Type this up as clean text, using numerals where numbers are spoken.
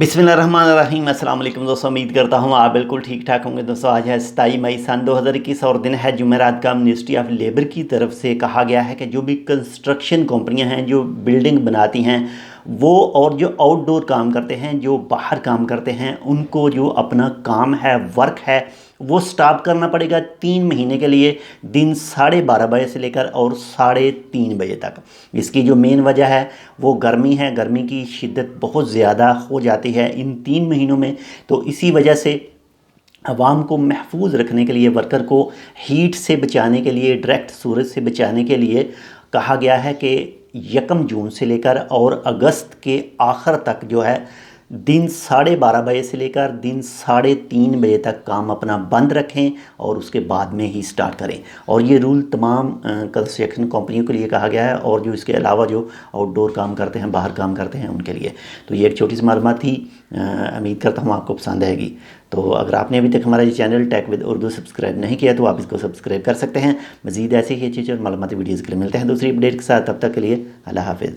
बिस्मिल्लाहिर्रहमानिर्रहीम। अस्सलाम वालेकुम दोस्तों, उम्मीद करता हूँ आप बिल्कुल ठीक ठाक होंगे। दोस्तों आज है 27 मई सन 2021 और दिन है जुमेरात का। मिनिस्ट्री ऑफ लेबर की तरफ से कहा गया है कि जो भी कंस्ट्रक्शन कंपनियां हैं जो बिल्डिंग बनाती हैं वो, और जो आउटडोर काम करते हैं, जो बाहर काम करते हैं, उनको जो अपना काम है, वर्क है, वो स्टॉप करना पड़ेगा 3 महीने के लिए, दिन 12:30 बजे से लेकर और 3:30 बजे तक। इसकी जो मेन वजह है वो गर्मी है। गर्मी की शिद्दत बहुत ज़्यादा हो जाती है इन 3 महीनों में, तो इसी वजह से आवाम को महफूज रखने के लिए, वर्कर को हीट से बचाने के लिए, डायरेक्ट सूरज से बचाने के लिए कहा गया है कि 1 जून से लेकर और अगस्त के आखिर तक जो है दिन 12:30 बजे से लेकर दिन 3:30 बजे तक काम अपना बंद रखें और उसके बाद में ही स्टार्ट करें। और ये रूल तमाम कंस्ट्रक्शन कंपनियों के लिए कहा गया है, और जो इसके अलावा जो आउटडोर काम करते हैं, बाहर काम करते हैं, उनके लिए। तो ये एक छोटी सी मालूमात थी, उम्मीद करता हूँ आपको पसंद आएगी। तो अगर आपने अभी तक हमारा ये channel tech with Urdu subscribe नहीं किया तो आप इसको सब्सक्राइब कर सकते हैं। मज़ीद ऐसे ही अच्छी और मालूमाती वीडियोज़ के लिए मिलते हैं दूसरी अपडेट के साथ। तब तक के लिए अल्लाह हाफिज़।